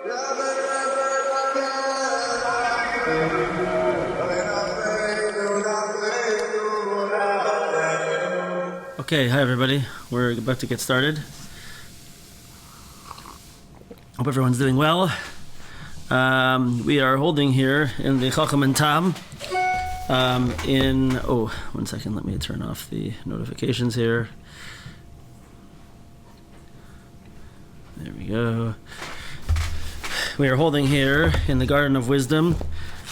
Okay, hi everybody. We're about to get started. Hope everyone's doing well. We are holding here in the Chochom and Tam. One second, let me turn off the notifications here. There we go. We are holding here in the Garden of Wisdom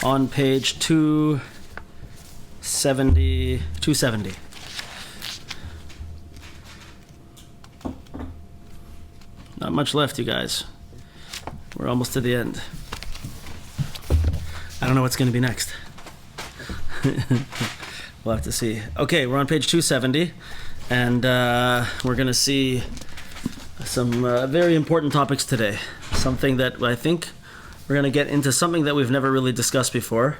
on page 270. Not much left, you guys. We're almost to the end. I don't know what's going to be next. We'll have to see. Okay, we're on page 270, and we're going to see some very important topics today. Something that I think we're going to get into something that we've never really discussed before,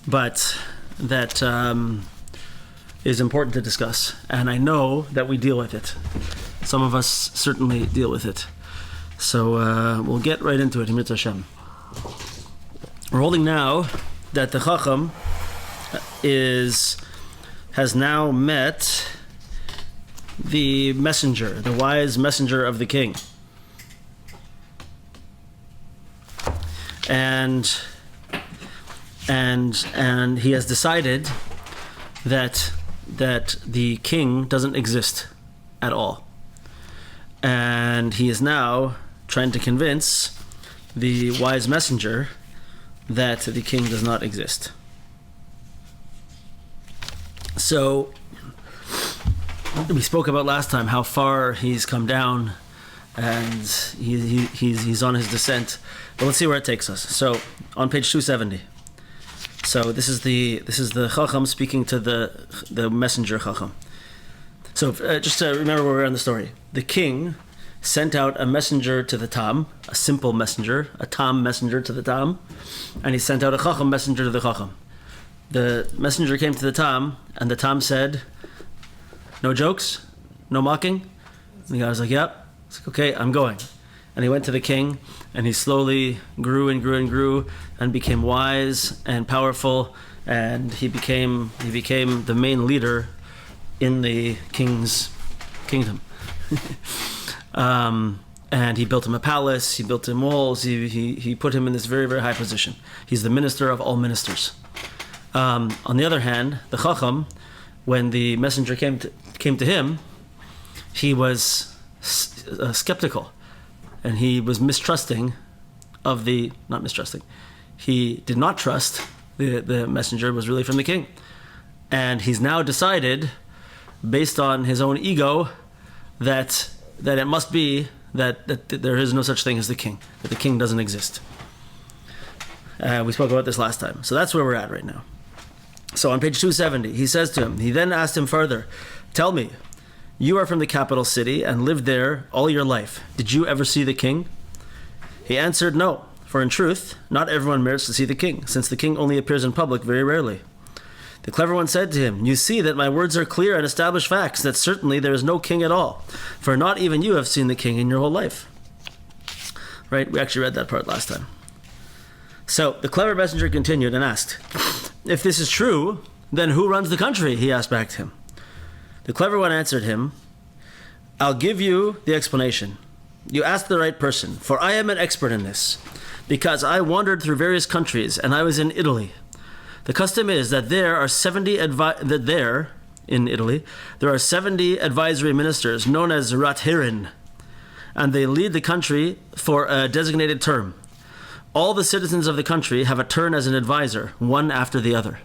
but that is important to discuss. And I know that we deal with it. Some of us certainly deal with it. So we'll get right into it, Hashem. We're holding now that the Chochom has now met the messenger, the wise messenger of the king. And he has decided that the king doesn't exist at all. And he is now trying to convince the wise messenger that the king does not exist. So, we spoke about last time how far he's come down, and he's on his descent. But let's see where it takes us. So, on page 270. So this is the Chochom speaking to the messenger Chochom. So just to remember where we're in the story. The king sent out a messenger to the Tam, a simple messenger, a Tam messenger to the Tam, and he sent out a Chochom messenger to the Chochom. The messenger came to the Tam, and the Tam said, "No jokes? No mocking?" And the guy was like, "Yep." It's like, "Okay, I'm going." And he went to the king, and he slowly grew and grew and grew, and became wise and powerful, and he became the main leader in the king's kingdom. And he built him a palace, he built him walls, he put him in this very, very high position. He's the minister of all ministers. On the other hand, the Chochom, when the messenger came to him, he was skeptical, and he was he did not trust the messenger was really from the king. And he's now decided, based on his own ego, that it must be that there is no such thing as the king, that the king doesn't exist. We spoke about this last time. So that's where we're at right now. So on page 270, he says to him, he then asked him further, "Tell me, you are from the capital city and lived there all your life. Did you ever see the king?" He answered, "No, for in truth, not everyone merits to see the king, since the king only appears in public very rarely." The clever one said to him, "You see that my words are clear and established facts, that certainly there is no king at all, for not even you have seen the king in your whole life." Right? We actually read that part last time. So the clever messenger continued and asked, "If this is true, then who runs the country?" he asked back to him. The clever one answered him, "I'll give you the explanation. You asked the right person, for I am an expert in this, because I wandered through various countries, and I was in Italy. The custom is that there are 70 advisory ministers known as Rathirin, and they lead the country for a designated term. All the citizens of the country have a turn as an advisor, one after the other."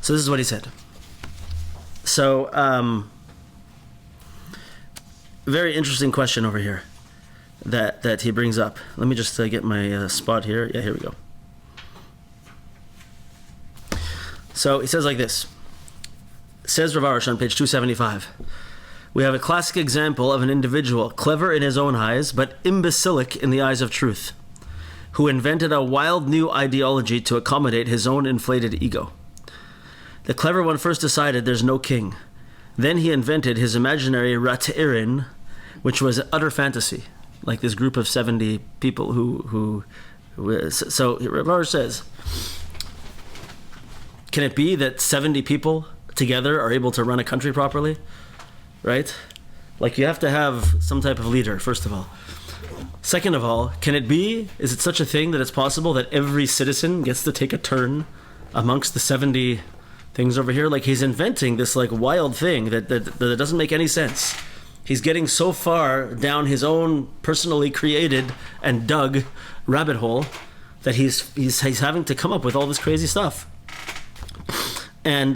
So this is what he said. So, very interesting question over here that he brings up. Let me just get my spot here. Yeah, here we go. So he says like this. Says Rav Arush on page 275. We have a classic example of an individual clever in his own eyes, but imbecilic in the eyes of truth, who invented a wild new ideology to accommodate his own inflated ego. The clever one first decided there's no king. Then he invented his imaginary Rat'irin, which was utter fantasy. like this group of 70 people who so Rav Arush says, can it be that 70 people together are able to run a country properly? Right? Like, you have to have some type of leader, first of all. Second of all, is it such a thing that it's possible that every citizen gets to take a turn amongst the 70 things over here? Like, he's inventing this like wild thing that doesn't make any sense. He's getting so far down his own personally created and dug rabbit hole that he's having to come up with all this crazy stuff. And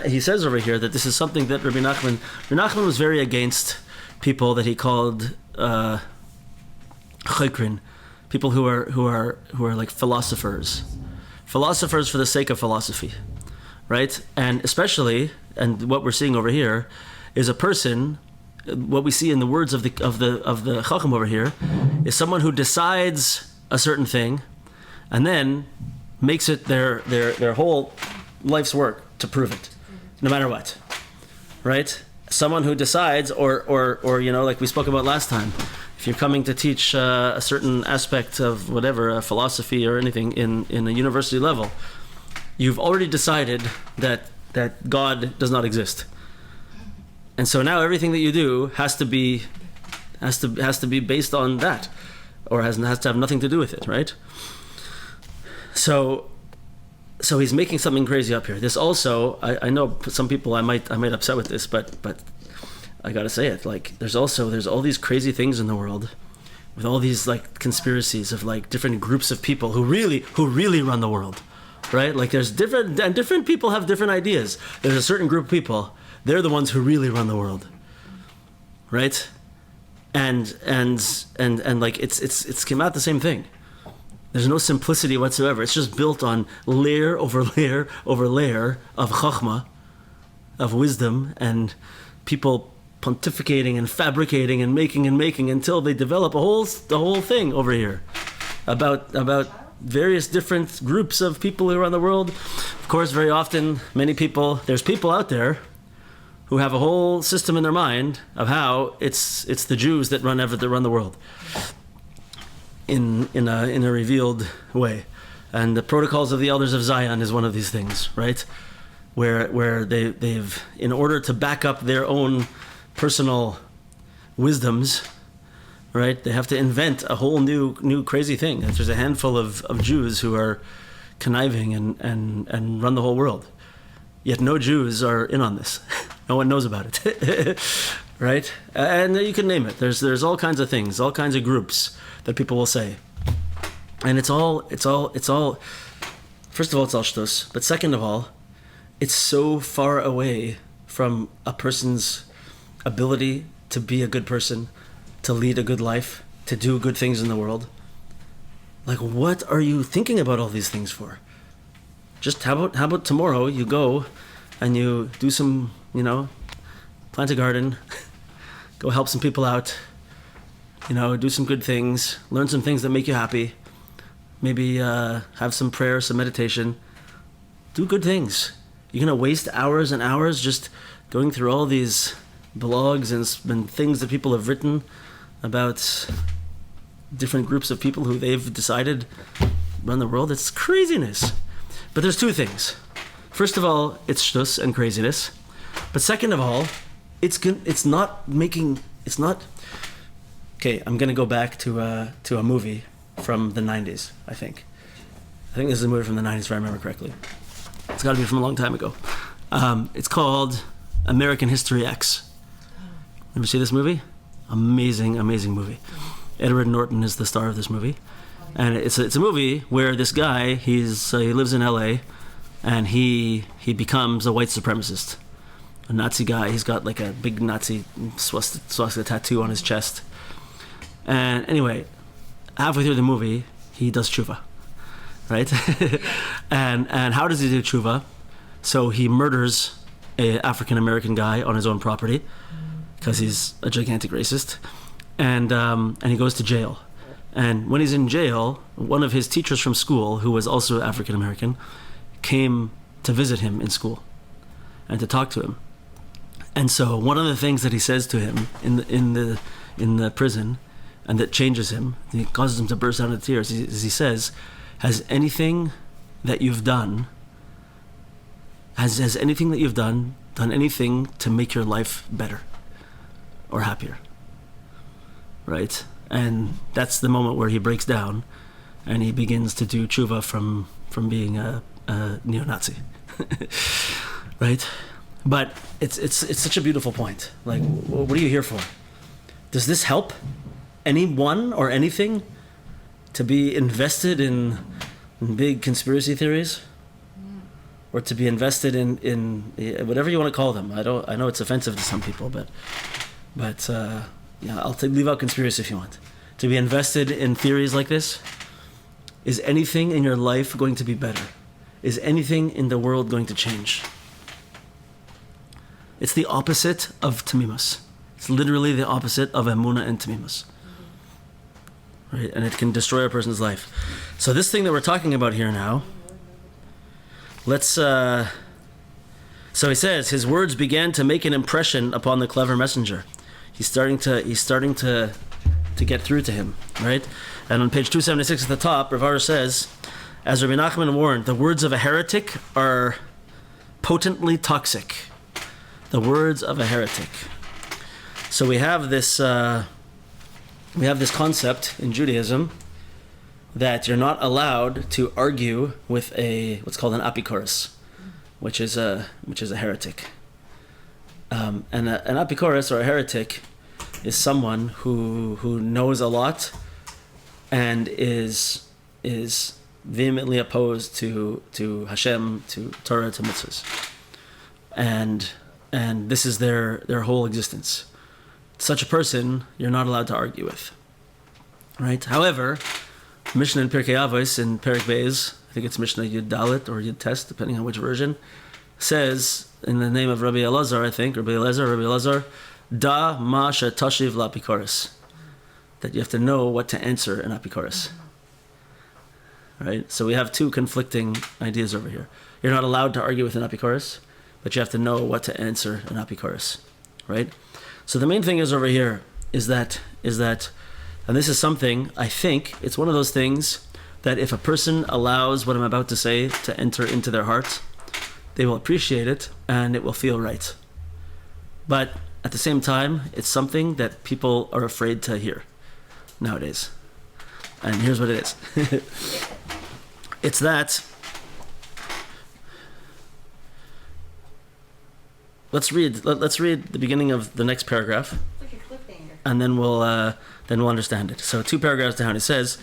he says over here that this is something that Rabbi Nachman was very against people that he called chokrim, people who are like philosophers for the sake of philosophy, right? And especially, and what we're seeing over here is a person. What we see in the words of the Chochom over here is someone who decides a certain thing, and then makes it their whole life's work to prove it, no matter what, right? Someone who decides, or like we spoke about last time, if you're coming to teach a certain aspect of whatever, philosophy or anything in a university level, you've already decided that God does not exist, and so now everything that you do has to be based on that, or has to have nothing to do with it, right? So he's making something crazy up here. This also, I know some people I might upset with this, but I gotta say it. Like, there's all these crazy things in the world, with all these like conspiracies of like different groups of people who really run the world, right? Like, there's different people have different ideas. There's a certain group of people, they're the ones who really run the world, right? And like it's came out the same thing. There's no simplicity whatsoever. It's just built on layer over layer over layer of chokhmah, of wisdom, and people pontificating and fabricating and making until they develop the whole thing over here about various different groups of people who run the world. Of course, very often, there's people out there who have a whole system in their mind of how it's the Jews that run the world in a revealed way. And the protocols of the elders of Zion is one of these things, right? Where they've, in order to back up their own personal wisdoms, right, they have to invent a whole new crazy thing. And there's a handful of Jews who are conniving and run the whole world. Yet no Jews are in on this. No one knows about it, right? And you can name it. There's all kinds of things, all kinds of groups that people will say, and it's all. First of all, it's all shtus, but second of all, it's so far away from a person's ability to be a good person, to lead a good life, to do good things in the world. Like, what are you thinking about all these things for? Just how about tomorrow you go and you do some, plant a garden, go help some people out, do some good things, learn some things that make you happy, maybe have some prayer, some meditation, do good things. You're going to waste hours and hours just going through all these blogs and things that people have written about different groups of people who they've decided run the world. It's craziness. But there's two things. First of all, it's shtus and craziness. But second of all, it's not. Okay, I'm going to go back to a movie from the 90s, I think. This is a movie from the 90s, if I remember correctly. It's got to be from a long time ago. It's called American History X. Ever see this movie? Amazing, amazing movie. Edward Norton is the star of this movie. And it's a movie where this guy, he lives in LA, and he becomes a white supremacist. A Nazi guy. He's got like a big Nazi swastika tattoo on his chest. And anyway, halfway through the movie, he does tshuva, right? and how does he do tshuva? So he murders a African American guy on his own property because he's a gigantic racist, and he goes to jail. And when he's in jail, one of his teachers from school, who was also African American, came to visit him in school and to talk to him. And so one of the things that he says to him in the prison and that changes him, he causes him to burst out into tears, as he says, has anything that you've done, has anything that you've done anything to make your life better or happier? Right? And that's the moment where he breaks down and he begins to do tshuva from being a neo-Nazi. Right? But it's such a beautiful point. Like, what are you here for? Does this help anyone or anything to be invested in big conspiracy theories? Or to be invested in whatever you want to call them? I know it's offensive to some people, but I'll leave out conspiracy if you want. To be invested in theories like this, is anything in your life going to be better? Is anything in the world going to change? It's the opposite of temimus. It's literally the opposite of emunah and temimus. Right? And it can destroy a person's life. So this thing that we're talking about here now, so he says, his words began to make an impression upon the clever messenger. He's starting to get through to him, right? And on page 276 at the top, Rav Arush says, as Rabbi Nachman warned, the words of a heretic are potently toxic. The words of a heretic. So we have this concept in Judaism that you're not allowed to argue with what's called an apikorus, which is a heretic. And an apikorus, or a heretic, is someone who knows a lot and is vehemently opposed to Hashem, to Torah, to mitzvahs, and this is their whole existence. Such a person you're not allowed to argue with, right? However, Mishnah in Pirkei Avos in Perek Beis, I think it's Mishnah Yud Dalet or Yud Tes, depending on which version, says in the name of Rabbi Elazar, I think, Rabbi Elazar, da ma shetashiv lapikorus, that you have to know what to answer an apikorus. Right? So we have two conflicting ideas over here. You're not allowed to argue with an apikorus, but you have to know what to answer an apikorus. Right? So the main thing is over here is that, and this is something, I think, it's one of those things that if a person allows what I'm about to say to enter into their heart, they will appreciate it and it will feel right. But at the same time, it's something that people are afraid to hear nowadays. And here's what it is. It's that, let's read the beginning of the next paragraph. It's like a cliffhanger. And then we'll understand it. So 2 paragraphs down, it says,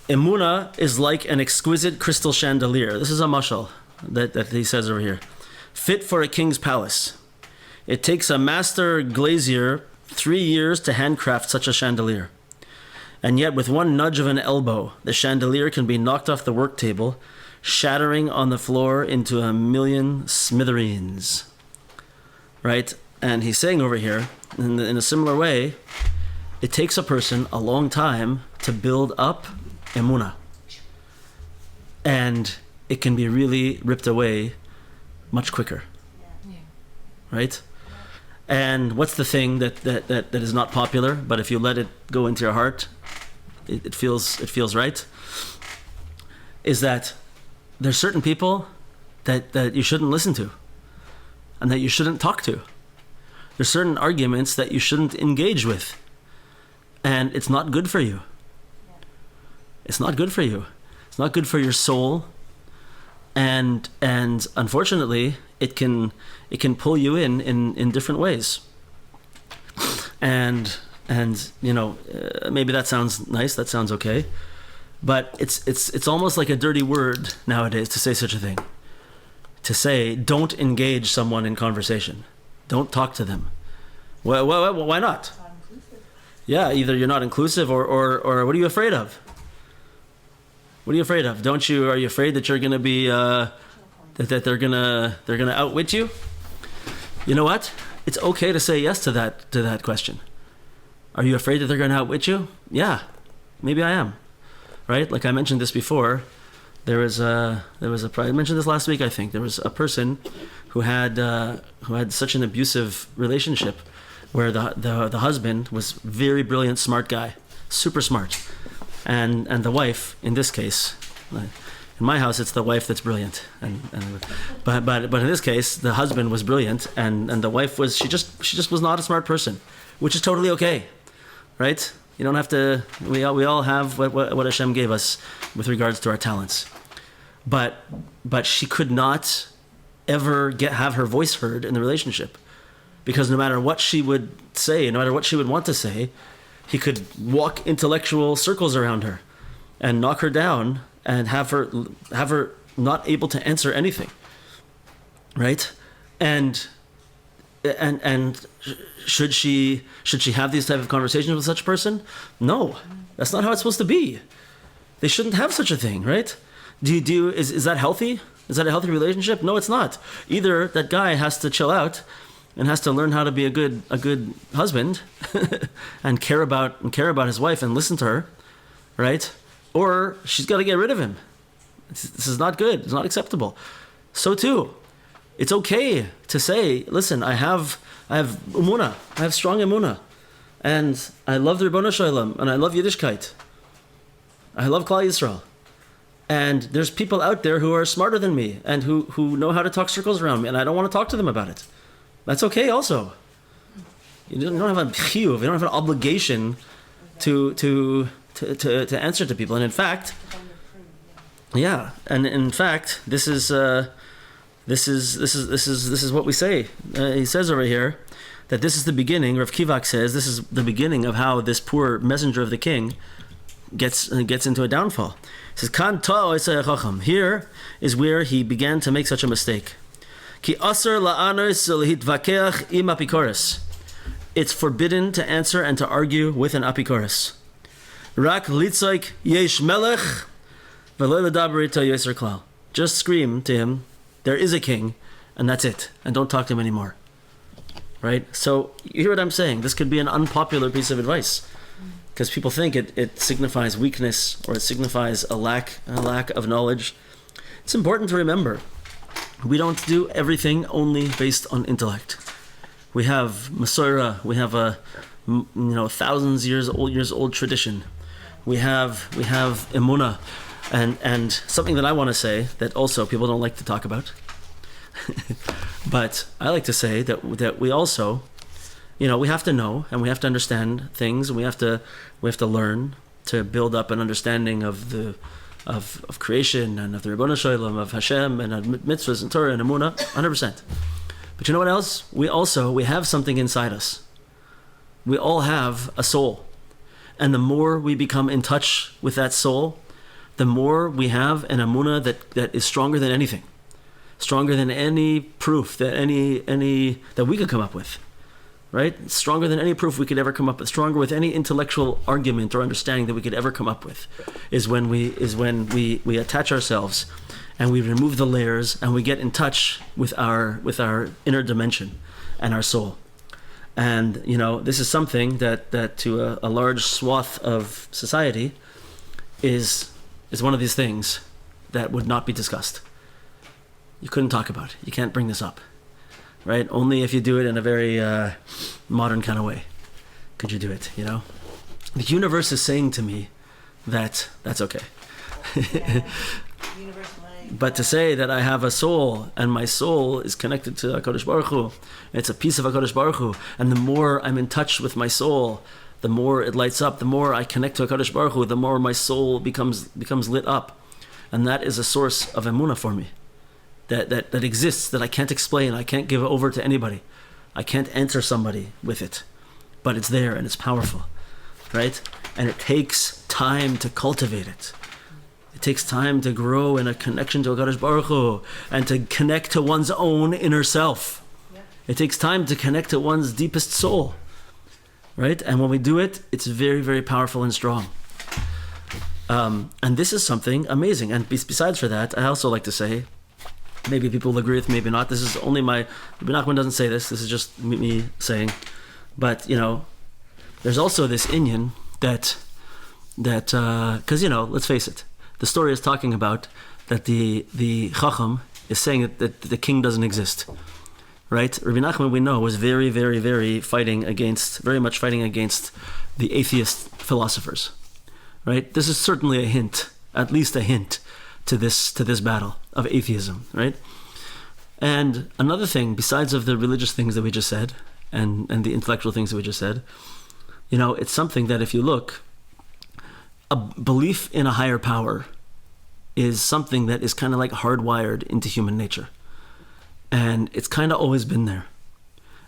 emunah is like an exquisite crystal chandelier. This is a mashal that he says over here. Fit for a king's palace. It takes a master glazier 3 years to handcraft such a chandelier. And yet with one nudge of an elbow, the chandelier can be knocked off the work table, shattering on the floor into a million smithereens. Right? And he's saying over here, in a similar way, it takes a person a long time to build up emunah. And it can be really ripped away much quicker. Yeah. Right? And what's the thing that is not popular, but if you let it go into your heart, it feels right? Is that there's certain people that you shouldn't listen to and that you shouldn't talk to. There's certain arguments that you shouldn't engage with. And it's not good for you. It's not good for you. It's not good for your soul. And unfortunately, it can pull you in different ways. And maybe that sounds nice, that sounds okay. But it's almost like a dirty word nowadays to say such a thing. To say, don't engage someone in conversation. Don't talk to them. Well, why not? Not inclusive. Yeah, either you're not inclusive or what are you afraid of? What are you afraid of? Are you afraid that you're going to be, that they're going to outwit you? You know what? It's okay to say yes to that question. Are you afraid that they're going to outwit you? Yeah, maybe I am. Right? Like I mentioned this before. I mentioned this last week, I think. There was a person who had such an abusive relationship where the husband was very brilliant, smart guy, super smart. And the wife, in this case, in my house, it's the wife that's brilliant. But in this case, the husband was brilliant, and the wife was she just was not a smart person, which is totally okay, right? You don't have to. We all have what Hashem gave us with regards to our talents, but she could not ever have her voice heard in the relationship, because no matter what she would say, no matter what she would want to say, he could walk intellectual circles around her and knock her down and have her not able to answer anything, right? And should she have these type of conversations with such a person? No, that's not how it's supposed to be. They shouldn't have such a thing, right? Is that healthy? Is that a healthy relationship? No, it's not. Either that guy has to chill out and has to learn how to be a good husband and care about his wife and listen to her, right? Or she's got to get rid of him. This is not good. It's not acceptable. So too, it's okay to say, listen, I have emunah. I have strong emunah, and I love the Ribono Shel Olam, and I love Yiddishkeit. I love Klal Yisrael. And there's people out there who are smarter than me and who know how to talk circles around me, and I don't want to talk to them about it. That's okay also. You don't have a chiyuv, you don't have an obligation to answer to people. And in fact, this is what we say. He says over here that this is the beginning. Rav Kivak says this is the beginning of how this poor messenger of the king gets into a downfall. He says, "Kan ta'o esay Chochom." Here is where he began to make such a mistake. Ki aser la'anos lehitvakeach im apikorus. It's forbidden to answer and to argue with an apikorus. Rak litzoik yesh melech v'lo ledaber ito yoser klal. Just scream to him, there is a king, and that's it. And don't talk to him anymore. Right? So you hear what I'm saying? This could be an unpopular piece of advice, because people think it signifies weakness, or it signifies a lack of knowledge. It's important to remember, we don't do everything only based on intellect. We have Masorah, we have a thousands years old tradition. We have emunah, and something that I want to say that also people don't like to talk about. But I like to say that we also, we have to know and we have to understand things, and we have to learn to build up an understanding of creation and of the Ribono Shel Olam, of Hashem, and of mitzvahs and Torah and emunah, 100%. But you know what else? We have something inside us. We all have a soul, and the more we become in touch with that soul, the more we have an emunah that is stronger than anything, stronger than any proof that that we could come up with. Right? Stronger than any proof we could ever come up with, stronger with any intellectual argument or understanding that we could ever come up with, is when we attach ourselves and we remove the layers and we get in touch with our inner dimension and our soul. And this is something that to a large swath of society is one of these things that would not be discussed. You couldn't talk about it. You can't bring this up. Right? Only if you do it in a very modern kind of way could you do it, The universe is saying to me that that's okay. Yeah. But to say that I have a soul, and my soul is connected to HaKadosh Baruch Hu, it's a piece of HaKadosh Baruch Hu, and the more I'm in touch with my soul, the more it lights up, the more I connect to HaKadosh Baruch Hu, the more my soul becomes lit up. And that is a source of emunah for me. That exists, that I can't explain, I can't give it over to anybody. I can't answer somebody with it. But it's there and it's powerful, right? And it takes time to cultivate it. It takes time to grow in a connection to HaKadosh Baruch Hu and to connect to one's own inner self. Yeah. It takes time to connect to one's deepest soul, right? And when we do it, it's very, very powerful and strong. And this is something amazing. And besides for that, I also like to say, maybe people will agree with me, maybe not. This is only Rabbi Nachman doesn't say this. This is just me saying. But, there's also this inyan that because, let's face it, the story is talking about that the Chochom is saying that the king doesn't exist. right? Rabbi Nachman, we know, was very, very, very much fighting against the atheist philosophers, right? This is certainly a hint, at least a hint, to this battle of atheism, right? And another thing, besides of the religious things that we just said, and the intellectual things that we just said, it's something that if you look, a belief in a higher power is something that is kind of like hardwired into human nature. And it's kind of always been there.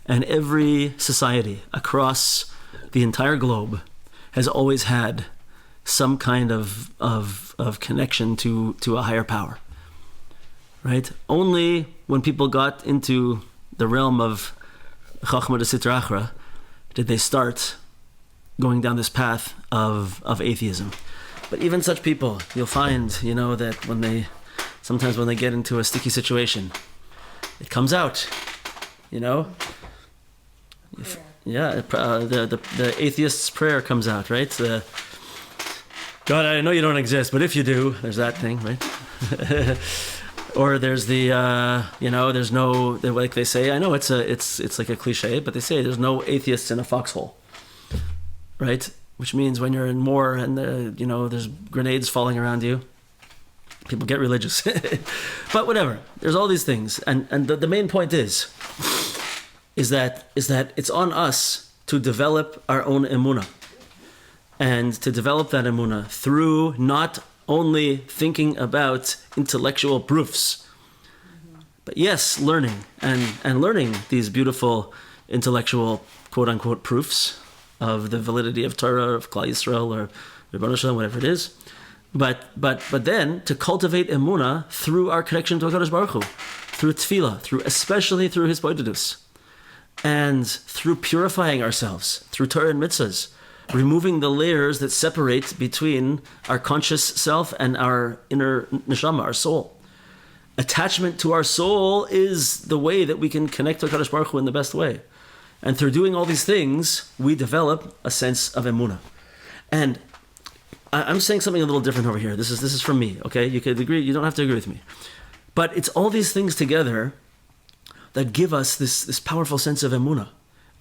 And every society across the entire globe has always had some kind of connection to a higher power, right? Only when people got into the realm of Chochom de Sitra Achra did they start going down this path of atheism. But even such people, you'll find, that when they get into a sticky situation, it comes out, the atheist's prayer comes out, right? God, I know you don't exist, but if you do, there's that thing, right? Or there's there's no, like they say, I know it's like a cliche, but they say there's no atheists in a foxhole, right? Which means when you're in war and there's grenades falling around you, people get religious. But whatever, there's all these things, and the main point is that it's on us to develop our own emunah, and to develop that emunah through not only thinking about intellectual proofs, but yes, learning and learning these beautiful intellectual quote unquote proofs of the validity of Torah, of Klal Yisrael, or Rebbeinu Shalom, whatever it is. But then to cultivate emunah through our connection to HaKadosh Baruch Hu, through tefillah, especially through his boidedus, and through purifying ourselves, through Torah and mitzvahs, removing the layers that separate between our conscious self and our inner neshama, our soul. Attachment to our soul is the way that we can connect to HaKadosh Baruch Hu in the best way. And through doing all these things, we develop a sense of emunah. And I'm saying something a little different over here. This is from me, okay? You could agree, you don't have to agree with me. But it's all these things together that give us this powerful sense of emunah,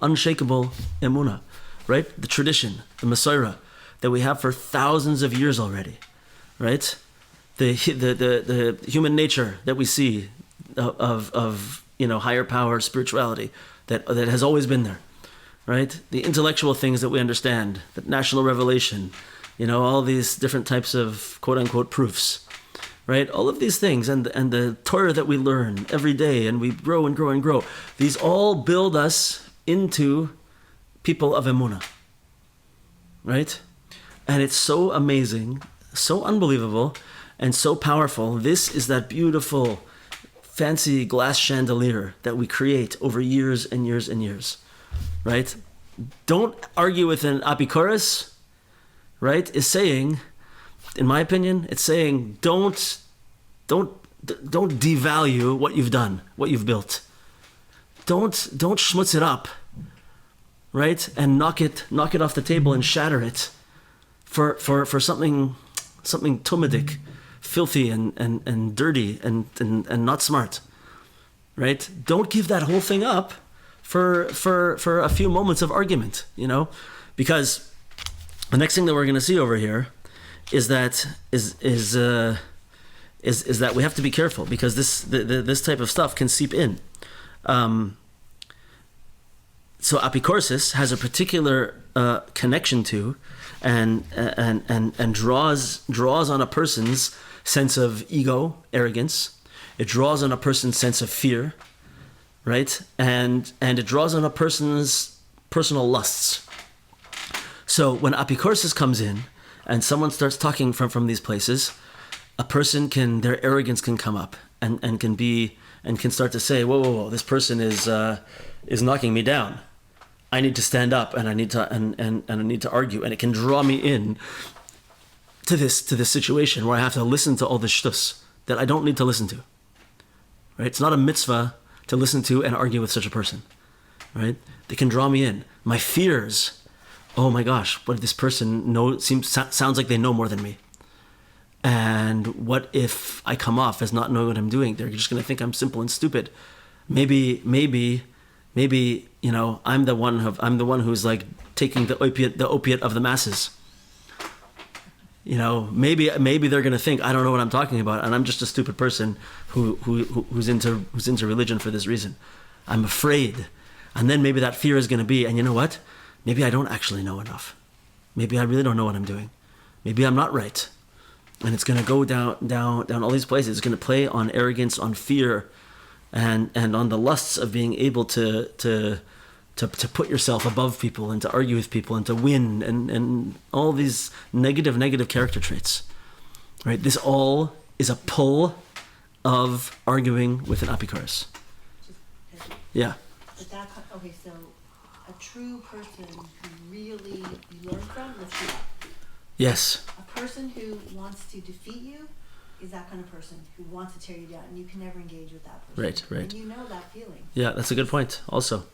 unshakable emunah, right? The tradition, the Masorah that we have for thousands of years already, right? The human nature that we see of higher power, spirituality that has always been there, right? The intellectual things that we understand, the national revelation, all these different types of quote unquote proofs, right? All of these things and the Torah that we learn every day, and we grow and grow and grow. These all build us into people of emunah, right? And it's so amazing, so unbelievable, and so powerful. This is that beautiful, fancy glass chandelier that we create over years and years and years, right? Don't argue with an apikorus, right? Is saying, in my opinion, it's saying don't devalue what you've done, what you've built. Don't schmutz it up, right? And knock it off the table and shatter it for something tumadik, filthy and dirty and not smart, right? Don't give that whole thing up for a few moments of argument, because the next thing that we're going to see over here is that we have to be careful, because this type of stuff can seep in. So apikorus has a particular connection to and draws on a person's sense of ego, arrogance. It draws on a person's sense of fear, right? And it draws on a person's personal lusts. So when apikorus comes in and someone starts talking from these places, a person their arrogance can come up and can start to say, whoa, this person is knocking me down. I need to stand up and I need to argue, and it can draw me in to this situation where I have to listen to all the shtus that I don't need to listen to. Right? It's not a mitzvah to listen to and argue with such a person. Right? They can draw me in. My fears. Oh my gosh, what if this person sounds like they know more than me? And what if I come off as not knowing what I'm doing? They're just going to think I'm simple and stupid. maybe, I'm the one who's like taking the opiate of the masses. Maybe they're going to think I don't know what I'm talking about, and I'm just a stupid person who's into religion for this reason. I'm afraid, and then maybe that fear is going to be, and you know what? Maybe I don't actually know enough. Maybe I really don't know what I'm doing. Maybe I'm not right, and it's going to go down all these places. It's going to play on arrogance, on fear, and on the lusts of being able to put yourself above people and to argue with people and to win and all these negative character traits, right? This all is a pull of arguing with an apikorus. Yeah. Okay, so a true person who really you learn from lifts you up. Yes. A person who wants to defeat you is that kind of person who wants to tear you down, and you can never engage with that person. Right. And you know that feeling. Yeah, that's a good point also.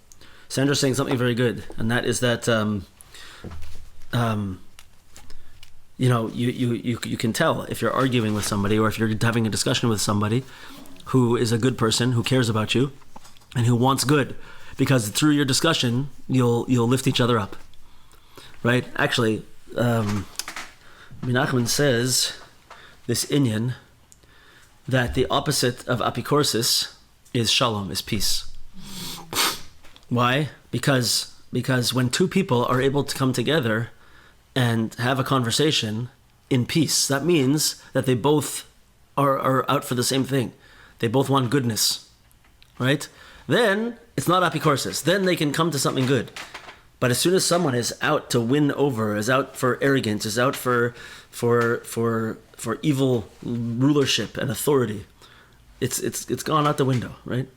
Sandra's saying something very good, and that is that you can tell if you're arguing with somebody or if you're having a discussion with somebody who is a good person, who cares about you, and who wants good, because through your discussion you'll lift each other up, right? Actually, Menachem says this inyan that the opposite of apikorus is shalom, is peace. Why? Because when two people are able to come together and have a conversation in peace, that means that they both are out for the same thing. They both want goodness, right? Then it's not apikorus. Then they can come to something good. But as soon as someone is out to win over, is out for arrogance, is out for evil rulership and authority, it's gone out the window, right?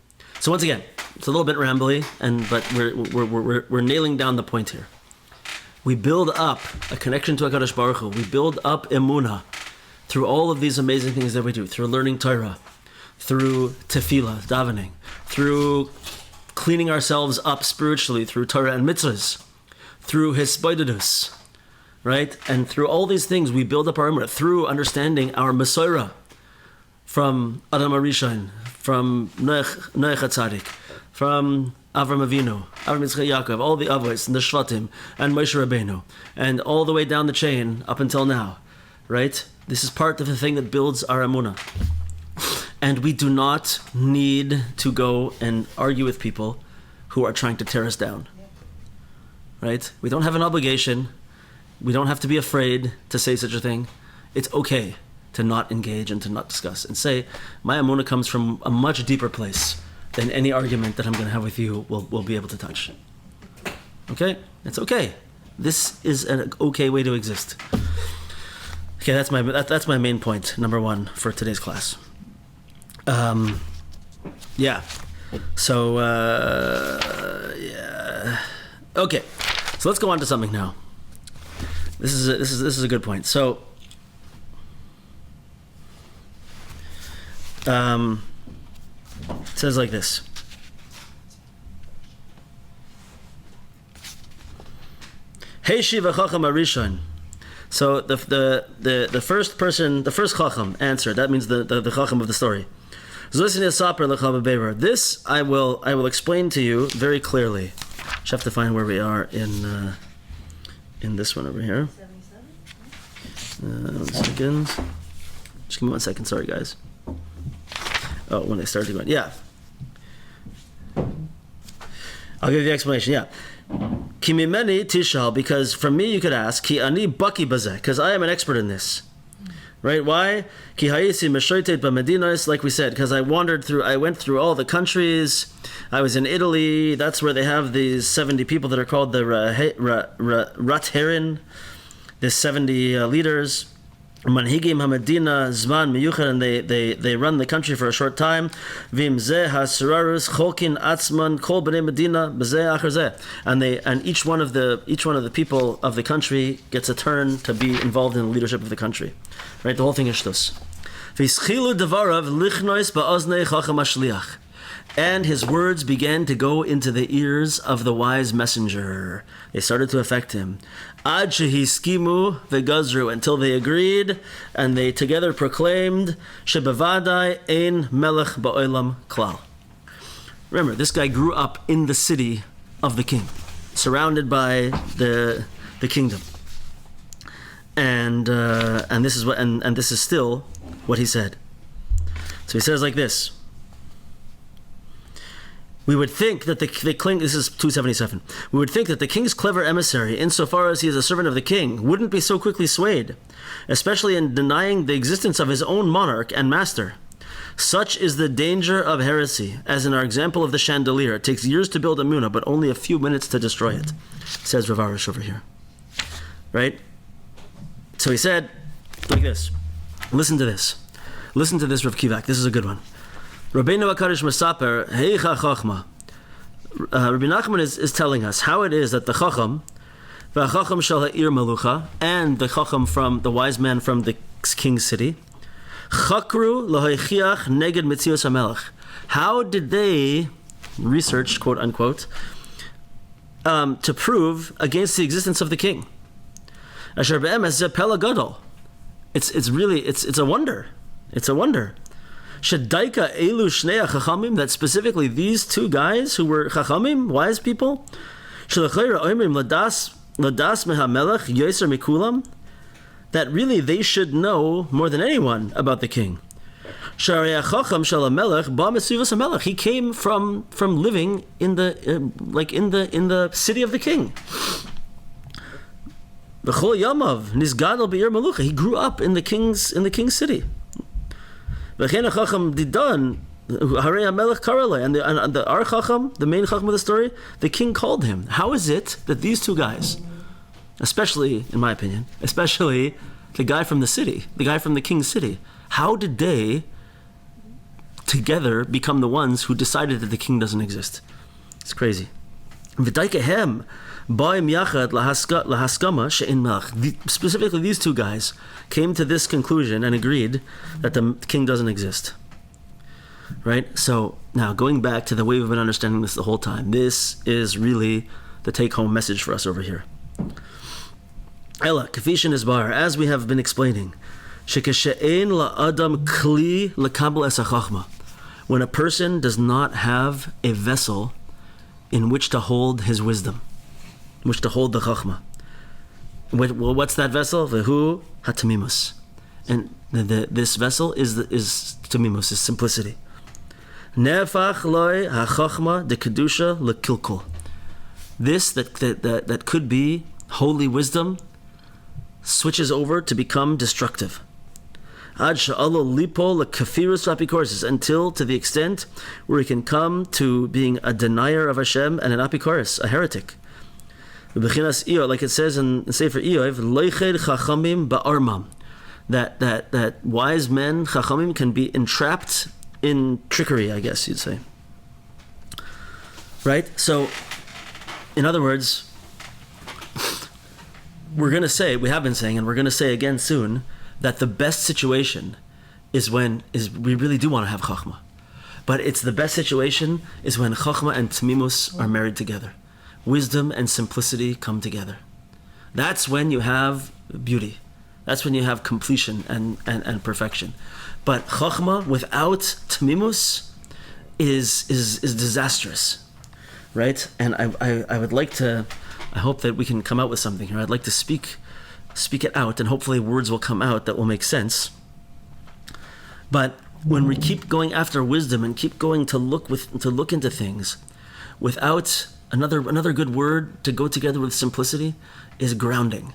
So once again, it's a little bit rambly, but we're nailing down the point here. We build up a connection to HaKadosh Baruch Hu. We build up emunah through all of these amazing things that we do, through learning Torah, through tefillah, davening, through cleaning ourselves up spiritually, through Torah and mitzvahs, through hisbodedus, right? And through all these things, we build up our emunah, through understanding our Masorah from Adam HaRishon, from Noach HaTzadik, from Avram Avinu, Avram Yitzchak Yaakov, all the Avos and the Shvatim, and Moshe Rabbeinu, and all the way down the chain up until now, right? This is part of the thing that builds our emunah. And we do not need to go and argue with people who are trying to tear us down, right? We don't have an obligation. We don't have to be afraid to say such a thing. It's okay to not engage and to not discuss and say, my emunah comes from a much deeper place than any argument that I'm going to have with you will be able to touch. Okay? It's okay. This is an okay way to exist. Okay, that's my main point, number one, for today's class. Yeah. So, yeah. Okay. So let's go on to something now. This is a good point. So, it says like this. Hey Shiva Chochom Arishon. So the first person, the first Chochom answered. That means the Chochom of the story. This I will explain to you very clearly. Just have to find where we are in this one over here. 1 second. Just give me 1 second. Sorry, guys. Oh, when they started going, yeah. I'll give you the explanation. Yeah. Ki mimeni tishal, because from me you could ask. Ki ani baki bazeh, because I am an expert in this. Right? Why? Ki hayisi meshoitet b'medinos, like we said, because I went through all the countries. I was in Italy. That's where they have these 70 people that are called the Ratherin, the 70 leaders. Manhigim Hamadina Zman Miyuchad, and they run the country for a short time. Vim Zeh Hasararus Cholkin Atzman Kol Bnei Medina B'Zeh Achar Zeh, and each one of the people of the country gets a turn to be involved in the leadership of the country. Right, the whole thing is shtus. V'ischilu devarav lichnois ba'oznei Chochom HaShliach, and his words began to go into the ears of the wise messenger. They started to affect him. Ad shehiskimu v'gazru, until they agreed and they together proclaimed shebevadai ein melech ba'olam klal, Remember, this guy grew up in the city of the king, surrounded by the kingdom. And this is what and this is still what he said. So he says like this. We would think that the king, this is 277, we would think that the king's clever emissary, insofar as he is a servant of the king, wouldn't be so quickly swayed, especially in denying the existence of his own monarch and master. Such is the danger of heresy, as in our example of the chandelier. It takes years to build emunah, but only a few minutes to destroy it, says Rav Arush over here. Right? So he said, like this. Listen to this. Listen to this, Rav Kivak. This is a good one. Rabbeinu HaKadosh Mesaper, Heicha Chochma. Rabbi Nachman is telling us how it is that the Chochom, V'Chochom Shel Ha'ir Melucha, and the Chochom from the wise man from the king's city, Chakru Lohoichiach Neged Metzios HaMelech. How did they research, quote unquote, to prove against the existence of the king? Asher be'emes ze pela gadol. It's a wonder. It's a wonder. Shedaika elu shnei chachamim, that specifically these two guys who were chachamim, wise people, shelachayra oimrim ladas mehamelech yoser mikulam, that really they should know more than anyone about the king. Sharei chacham shel hamelech ba mesuvas hamelech. He came from living in the in the city of the king. V'chol yamav nizgadol be'ir melucha. He grew up in the king's city. V'chein hachacham didan harei hamelech karalei, and the our chacham, the main chacham of the story, the king called him. How is it that these two guys, especially in my opinion, especially the guy from the city, the guy from the king's city, how did they together become the ones who decided that the king doesn't exist? It's crazy. V'daikehem ba'im yachad lahaskama she'in melech. Specifically, these two guys came to this conclusion and agreed that the king doesn't exist. Right? So now, going back to the way we've been understanding this the whole time, this is really the take-home message for us over here. Ela kafishin isbar, as we have been explaining, shekeshe'ein la'adam kli lekabel es hachachma. When a person does not have a vessel in which to hold his wisdom, in which to hold the chachma. Well, what's that vessel? Vehu ha-temimus. And this vessel is temimus, is simplicity. Nefach loy ha-chachma de kedusha lekilkul. This that could be holy wisdom switches over to become destructive. Ad sha'alo lipo lekafirus apikorus, until to the extent where he can come to being a denier of Hashem and an apikorus, a heretic. Like it says in Sefer Eov, loiched chachamim ba'armam, that wise men, chachamim, can be entrapped in trickery, I guess you'd say. Right? So, in other words, we have been saying, and we're going to say again soon, that the best situation is we really do want to have chachma. But it's the best situation is when chachma and temimus are married together. Wisdom and simplicity come together. That's when you have beauty. That's when you have completion and perfection. But chachma without temimus is disastrous, right? And I would like to, I hope that we can come out with something here. I'd like to speak it out, and hopefully words will come out that will make sense. But when we keep going after wisdom and keep going to look into things without another good word to go together with simplicity is grounding.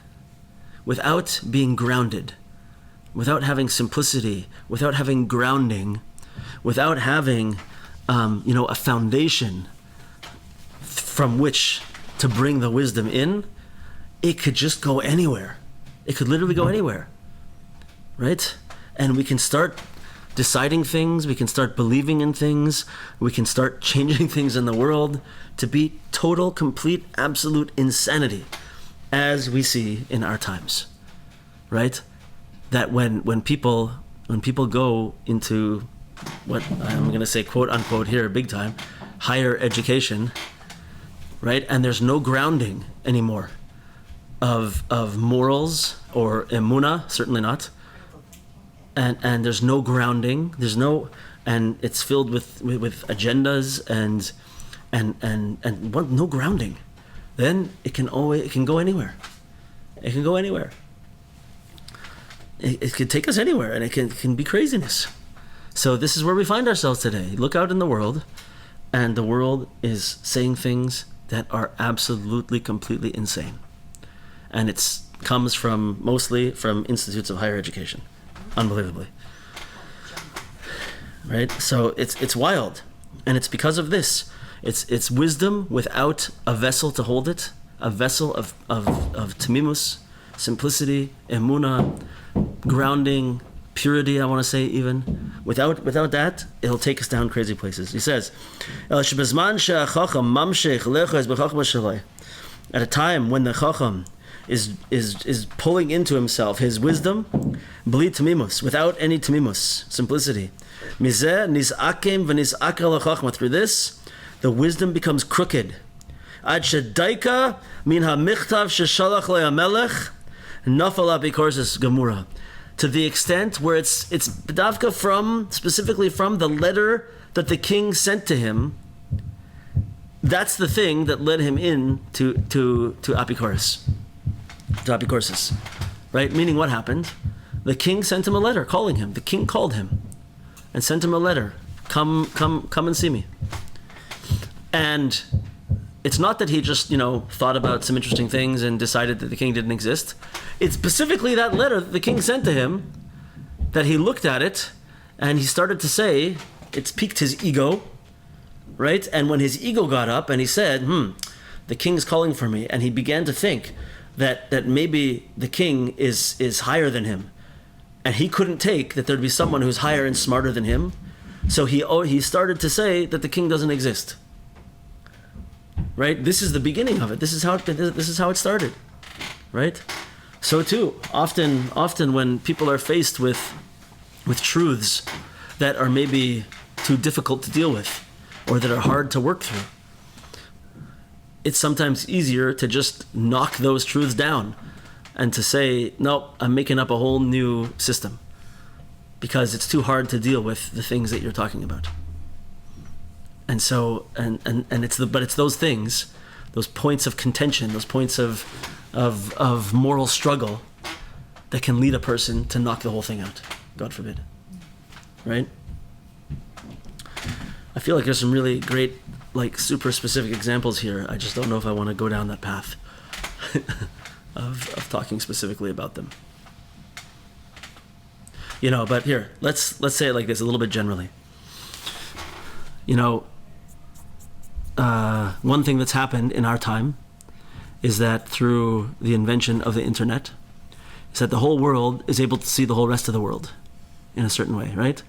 Without being grounded, without having simplicity, without having grounding, without having a foundation from which to bring the wisdom in, it could just go anywhere. It could literally go anywhere, right? And we can start deciding things, we can start believing in things, we can start changing things in the world to be total, complete, absolute insanity, as we see in our times, right? That when people go into what I'm going to say, quote unquote here, big time, higher education, right? And there's no grounding anymore of morals or emunah, certainly not. And there's no grounding, there's no and it's filled with agendas and no grounding, then it can go anywhere. It can go anywhere. It can take us anywhere, and it can be craziness. So this is where we find ourselves today. Look out in the world, and the world is saying things that are absolutely, completely insane. And it comes mostly from institutes of higher education, unbelievably. Right? So it's wild, and it's because of this. It's wisdom without a vessel to hold it, a vessel of temimus, simplicity, emunah, grounding, purity, I want to say even. Without that, it'll take us down crazy places. He says, at a time when the Chochom is pulling into himself his wisdom, bli temimus, without any temimus, simplicity. Through this, the wisdom becomes crooked. Ad shedaika min hamichtav sheshalach le'amelech nafal apikorus gemura. To the extent where it's davka specifically from the letter that the king sent to him. That's the thing that led him in to apikorus, right? Meaning, what happened? The king sent him a letter calling him. The king called him and sent him a letter. Come and see me. And it's not that he just, thought about some interesting things and decided that the king didn't exist. It's specifically that letter that the king sent to him that he looked at it and he started to say, it's piqued his ego, right? And when his ego got up and he said, the king's calling for me, and he began to think that maybe the king is higher than him, and he couldn't take that there'd be someone who's higher and smarter than him, so he started to say that the king doesn't exist. Right? This is the beginning of it. This is how it started. Right? So too, often when people are faced with truths that are maybe too difficult to deal with, or that are hard to work through, it's sometimes easier to just knock those truths down and to say, no, I'm making up a whole new system because it's too hard to deal with the things that you're talking about. And so, but it's those things, those points of contention, those points of moral struggle that can lead a person to knock the whole thing out. God forbid. Right? I feel like there's some really great, super specific examples here. I just don't know if I want to go down that path of talking specifically about them. But here, let's say it like this, a little bit generally. One thing that's happened in our time is that through the invention of the internet, is that the whole world is able to see the whole rest of the world in a certain way, right?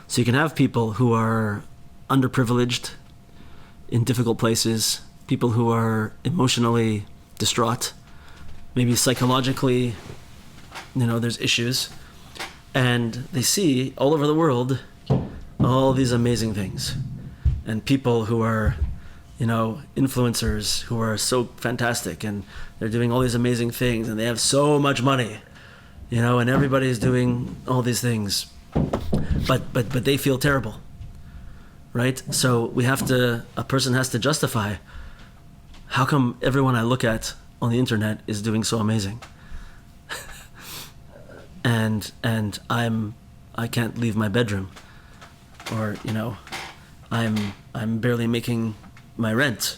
So you can have people who are underprivileged in difficult places, people who are emotionally distraught, maybe psychologically, there's issues, and they see all over the world all these amazing things. And people who are, influencers who are so fantastic, and they're doing all these amazing things, and they have so much money, and everybody's doing all these things, but they feel terrible, right? So a person has to justify, how come everyone I look at on the internet is doing so amazing, and I can't leave my bedroom, or I'm barely making my rent.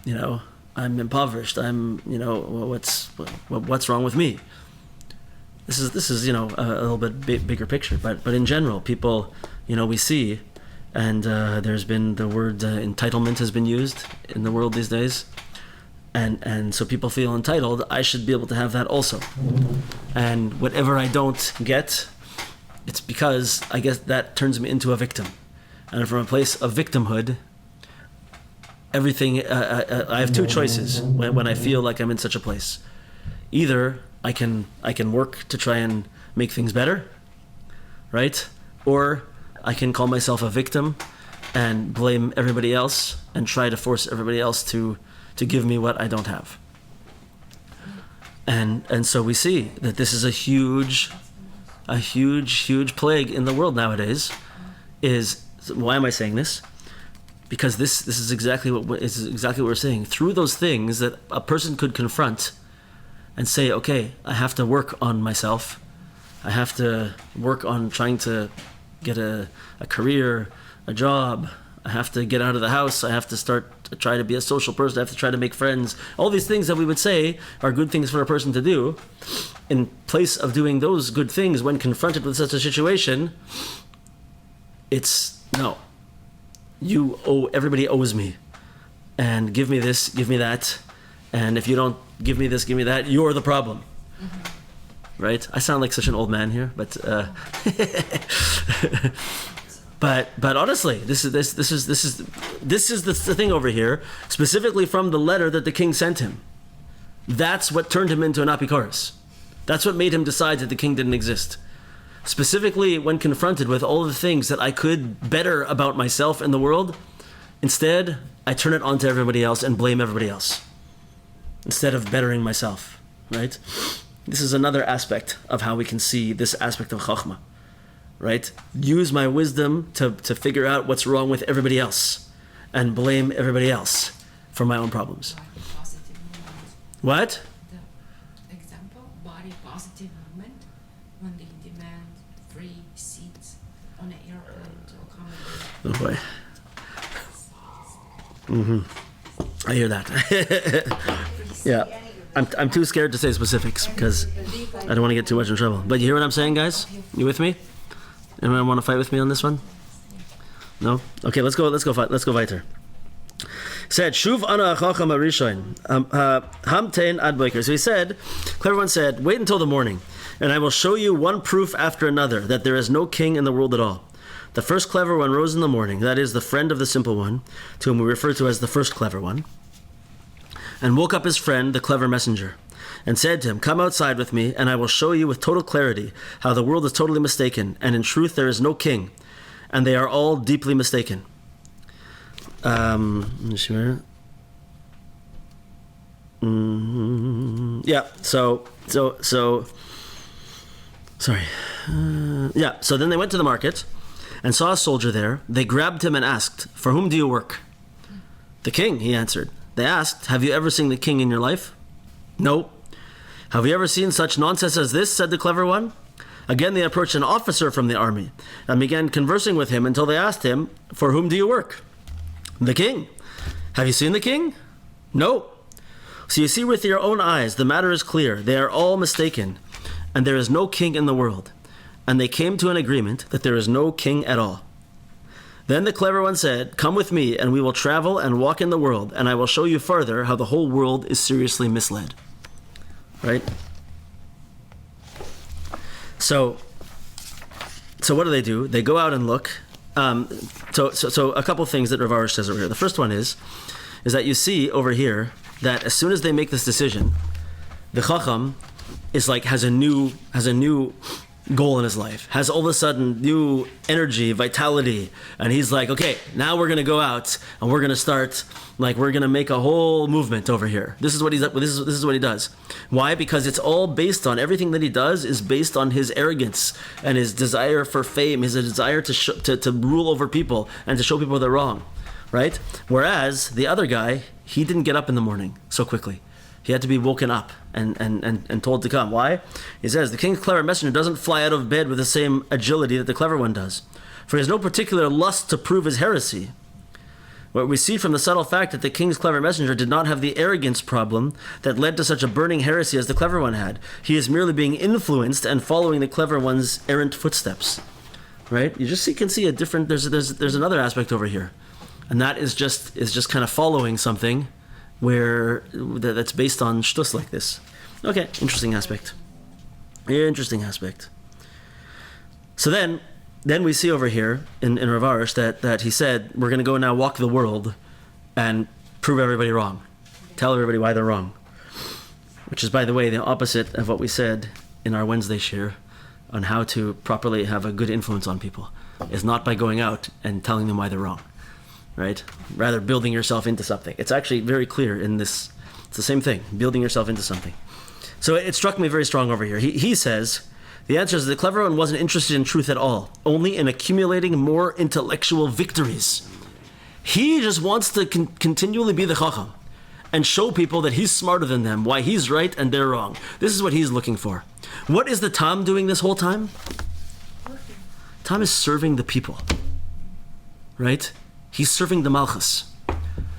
I'm impoverished. What's wrong with me? This is a little bit bigger picture, but in general, people, we see, and there's been the word entitlement has been used in the world these days, and so people feel entitled. I should be able to have that also, and whatever I don't get, it's because I guess that turns me into a victim. And from a place of victimhood, everything, I have two choices when I feel like I'm in such a place. Either I can work to try and make things better, right? Or I can call myself a victim and blame everybody else and try to force everybody else to give me what I don't have. And so we see that this is a huge plague in the world nowadays. is, why am I saying this? Because this is exactly what we're saying. Through those things that a person could confront and say, okay, I have to work on myself. I have to work on trying to get a career, a job. I have to get out of the house. I have to try to be a social person. I have to try to make friends. All these things that we would say are good things for a person to do. In place of doing those good things when confronted with such a situation, it's, no. Everybody owes me. And give me this, give me that. And if you don't give me this, give me that, you're the problem. Mm-hmm. Right? I sound like such an old man here, but but honestly, this is the thing over here, specifically from the letter that the king sent him. That's what turned him into an apikorus. That's what made him decide that the king didn't exist. Specifically, when confronted with all the things that I could better about myself and the world, instead, I turn it onto everybody else and blame everybody else, instead of bettering myself, right? This is another aspect of how we can see this aspect of Chochmah, right? Use my wisdom to figure out what's wrong with everybody else and blame everybody else for my own problems. Body positive movement. What? The example, body positive movement, when they demand free seats on an airplane to accommodate. Oh boy. I hear that. Yeah. I'm too scared to say specifics because I don't want to get too much in trouble. But you hear what I'm saying, guys? You with me? Anyone want to fight with me on this one? No? Okay, let's go weiter. Said, Shuv ana Chochom arishoin, hamtein ad boker. So he said, clever one said, wait until the morning, and I will show you one proof after another that there is no king in the world at all. The first clever one rose in the morning, that is, the friend of the simple one, to whom we refer to as the first clever one, and woke up his friend, the clever messenger, and said to him, come outside with me, and I will show you with total clarity how the world is totally mistaken, and in truth there is no king, and they are all deeply mistaken. Sure. Yeah. So. Sorry. Yeah. So then they went to the market, and saw a soldier there. They grabbed him and asked, "For whom do you work?" "The king," he answered. They asked, "Have you ever seen the king in your life?" "No." "Have you ever seen such nonsense as this?" said the clever one. Again they approached an officer from the army and began conversing with him until they asked him, "For whom do you work?" "The king." "Have you seen the king?" "No." "So you see with your own eyes, the matter is clear. They are all mistaken, and there is no king in the world." And they came to an agreement that there is no king at all. Then the clever one said, "Come with me, and we will travel and walk in the world, and I will show you further how the whole world is seriously misled." Right? So what do? They go out and look. So a couple things that Rav Arush says over here. The first one is that you see over here that as soon as they make this decision, the Chochom is like has a new goal in his life, has all of a sudden new energy, vitality, and he's like, okay, now we're gonna go out and we're gonna start, like we're gonna make a whole movement over here. This is what he does. Why? Because it's all based on, everything that he does is based on his arrogance and his desire for fame, his desire to rule over people and to show people they're wrong, right? Whereas the other guy, he didn't get up in the morning so quickly. He had to be woken up and told to come. Why? He says, the king's clever messenger doesn't fly out of bed with the same agility that the clever one does, for he has no particular lust to prove his heresy. What we see from the subtle fact that the king's clever messenger did not have the arrogance problem that led to such a burning heresy as the clever one had. He is merely being influenced and following the clever one's errant footsteps. Right? You can see a different. There's another aspect over here, and that is just kind of following something where that's based on shtus like this. Okay, interesting aspect. Interesting aspect. So then we see over here in Rav Arush that he said, we're going to go now walk the world and prove everybody wrong. Tell everybody why they're wrong. Which is, by the way, the opposite of what we said in our Wednesday shiur on how to properly have a good influence on people. Is not by going out and telling them why they're wrong. Right? Rather building yourself into something. It's actually very clear in this. It's the same thing, building yourself into something. So it struck me very strong over here. He says The answer is the clever one wasn't interested in truth at all, only in accumulating more intellectual victories. He just wants to continually be the Chochom and show people that he's smarter than them, why he's right and they're wrong. This is what he's looking for. What is the Tam doing this whole time? Tam is serving the people, right? He's serving the Malchus.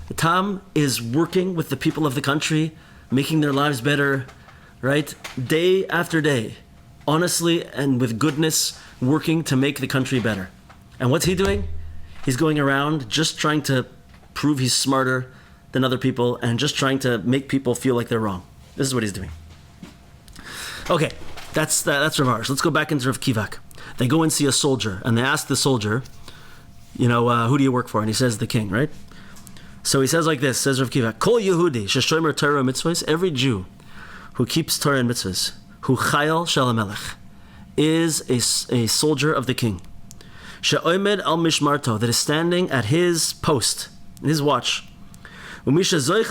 The Tam is working with the people of the country, making their lives better, right? Day after day, honestly and with goodness, working to make the country better. And what's he doing? He's going around just trying to prove he's smarter than other people and just trying to make people feel like they're wrong. This is what he's doing. Okay, that's Rav Arush. Let's go back into Rav Kivak. They go and see a soldier, and they ask the soldier, who do you work for? And he says, the king, right? So he says like this, says Rav Kivak, Kol Yehudi, sheshomer Torah mitzvahs, every Jew who keeps Torah and mitzvahs, who chayal shel hamelech, is a soldier of the king. She'omed al mishmarto, that is standing at his post, his watch. And someone